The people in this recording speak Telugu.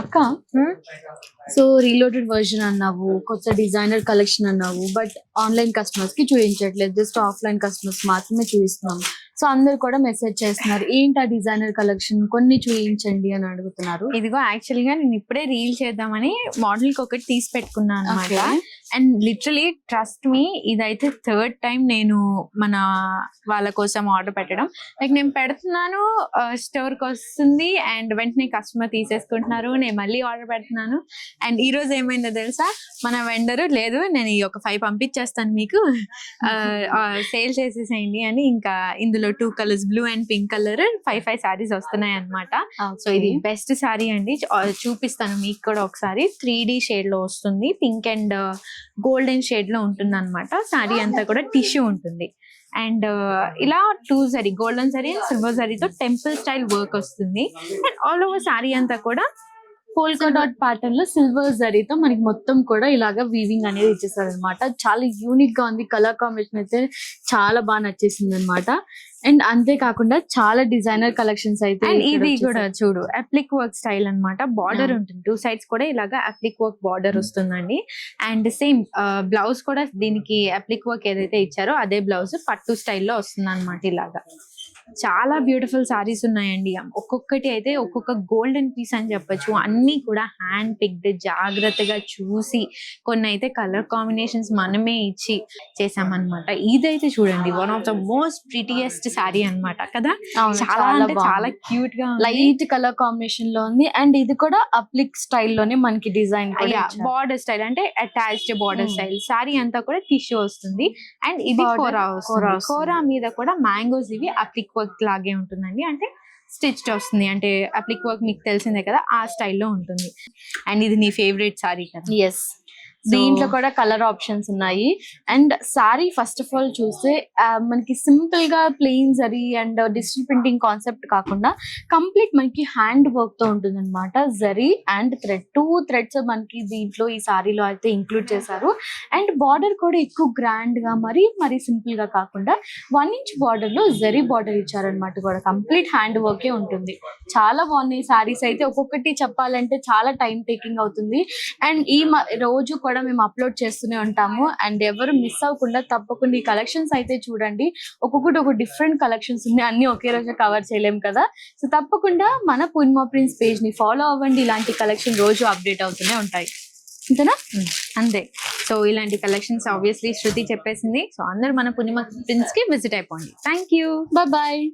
అక్క, సో రీలోడెడ్ వర్షన్ అన్నావు, కొత్త డిజైనర్ కలెక్షన్ అన్నావు, బట్ ఆన్లైన్ కస్టమర్స్ కి చూపించట్లేదు, జస్ట్ ఆఫ్లైన్ కస్టమర్స్ మాత్రమే చూపిస్తున్నాం. సో అందరు కూడా మెసేజ్ చేస్తున్నారు, ఏంటి ఆ డిజైనర్ కలెక్షన్ కొన్ని చూపించండి అని అడుగుతున్నారు. ఇదిగో యాక్చువల్ గా నేను ఇప్పుడే రీల్ చేద్దామని మోడల్ కి ఒకటి తీసి పెట్టుకున్నాను అనమాట. అండ్ లిటరలీ ట్రస్ట్ మీ, ఇదైతే థర్డ్ టైం నేను మన వాళ్ళ కోసం ఆర్డర్ పెట్టడం. లైక్ నేను పెడుతున్నాను, స్టోర్ కి వస్తుంది అండ్ వెంటనే కస్టమర్ తీసేసుకుంటున్నారు, నేను మళ్ళీ ఆర్డర్ పెడుతున్నాను. అండ్ ఈ రోజు ఏమైందో తెలుసా, మన వెండర్ లేదు, నేను ఈ ఒక 5 పంపించేస్తాను మీకు, సేల్ చేసేసేయండి అని. ఇంకా ఇందులో 2 colours, blue and pink colour, 5 saris వస్తున్నాయి అనమాట. సో ఇది బెస్ట్ సారీ అండి, చూపిస్తాను మీకు కూడా ఒకసారి. 3D షేడ్ లో వస్తుంది, పింక్ అండ్ గోల్డెన్ షేడ్ లో ఉంటుంది అనమాట. సారీ అంతా కూడా టిష్యూ ఉంటుంది. అండ్ ఇలా 2 zari, golden zari and silver జరీతో టెంపుల్ స్టైల్ వర్క్ వస్తుంది. అండ్ ఆల్ ఓవర్ సారీ అంతా కూడా పోల్కా డాట్ ప్యాటర్న్ లో సిల్వర్ జరీతో మనకి మొత్తం కూడా ఇలాగా వీవింగ్ అనేది ఇచ్చేసారు అనమాట. చాలా యూనిక్ గా ఉంది, కలర్ కాంబినేషన్ అయితే చాలా బాగా నచ్చేసింది అనమాట. అండ్ అంతేకాకుండా చాలా డిజైనర్ కలెక్షన్స్ అయితే, ఇది కూడా చూడు అప్లిక్ వర్క్ స్టైల్ అనమాట. బార్డర్ ఉంటుంది 2 sides కూడా ఇలాగా అప్లిక్ వర్క్ బార్డర్ వస్తుందండి. అండ్ సేమ్ బ్లౌజ్ కూడా దీనికి అప్లిక్ వర్క్ ఏదైతే ఇచ్చారో అదే బ్లౌజ్ పట్టు స్టైల్లో వస్తుంది అనమాట. ఇలాగా చాలా బ్యూటిఫుల్ సారీస్ ఉన్నాయండి. ఒక్కొక్కటి అయితే ఒక్కొక్క గోల్డెన్ పీస్ అని చెప్పొచ్చు. అన్ని కూడా హ్యాండ్ పిక్డ్, జాగ్రత్తగా చూసి, కొన్ని అయితే కలర్ కాంబినేషన్స్ మనమే ఇచ్చి చేసామన్నమాట. ఇదైతే చూడండి, one of the most prettiest sari అన్నమాట కదా. చాలా అంటే చాలా క్యూట్ గా, లైట్ కలర్ కాంబినేషన్ లో ఉంది. అండ్ ఇది కూడా అప్లిక్ స్టైల్ లోనే మనకి డిజైన్, బార్డర్ స్టైల్ అంటే అటాచ్డ్ బార్డర్ స్టైల్. సారీ అంతా కూడా టిష్యూ వస్తుంది. అండ్ ఇది కోరా వస్తుంది. కోరా మీద కూడా మ్యాంగోస్ ఇవి అప్లిక్ వర్క్ లాగే ఉంటుందండి. అంటే స్టిచ్డ్ వస్తుంది, అంటే అప్లిక్ వర్క్ మీకు తెలిసిందే కదా, ఆ స్టైల్లో ఉంటుంది. అండ్ ఇది నీ ఫేవరెట్ సారీ కదా. ఎస్, దీంట్లో కూడా కలర్ ఆప్షన్స్ ఉన్నాయి. And sorry first of all చూస్తే మనకి సింపుల్ గా plain zari and digital printing concept కాకుండా కంప్లీట్ మనకి హ్యాండ్ వర్క్ తో ఉంటుంది అనమాట. జరీ అండ్ థ్రెడ్, 2 threads మనకి దీంట్లో ఈ సారీలో అయితే ఇంక్లూడ్ చేశారు. అండ్ బార్డర్ కూడా ఎక్కువ గ్రాండ్ గా మరి సింపుల్ గా కాకుండా 1 inch బార్డర్ లో జరీ బార్డర్ ఇచ్చారనమాట. కూడా కంప్లీట్ హ్యాండ్ వర్కే ఉంటుంది. చాలా బాగున్నాయి సారీస్ అయితే. ఒక్కొక్కటి చెప్పాలంటే చాలా టైం టేకింగ్ అవుతుంది. అండ్ ఈ రోజు కూడా మేము అప్లోడ్ చేస్తూనే ఉంటాము. అండ్ ఎవరు మిస్ అవ్వకుండా తప్పకుండా ఈ కలెక్షన్స్ అయితే చూడండి. ఒక్కొక్కటి ఒక డిఫరెంట్ కలెక్షన్స్ ఉన్నాయి, అన్ని ఒకే రోజు కవర్ చేయలేము కదా. సో తప్పకుండా మన పూర్ణిమ ప్రింట్స్ పేజ్ ని ఫాలో అవ్వండి. ఇలాంటి కలెక్షన్ రోజు అప్డేట్ అవుతూనే ఉంటాయి. అంతేనా? అంతే. సో ఇలాంటి కలెక్షన్స్ ఆబ్వియస్లీ శృతి చెప్పేసింది. సో అందరూ మన పూర్ణిమ ప్రింట్స్ కి విజిట్ అయిపోండి. Thank you, bye.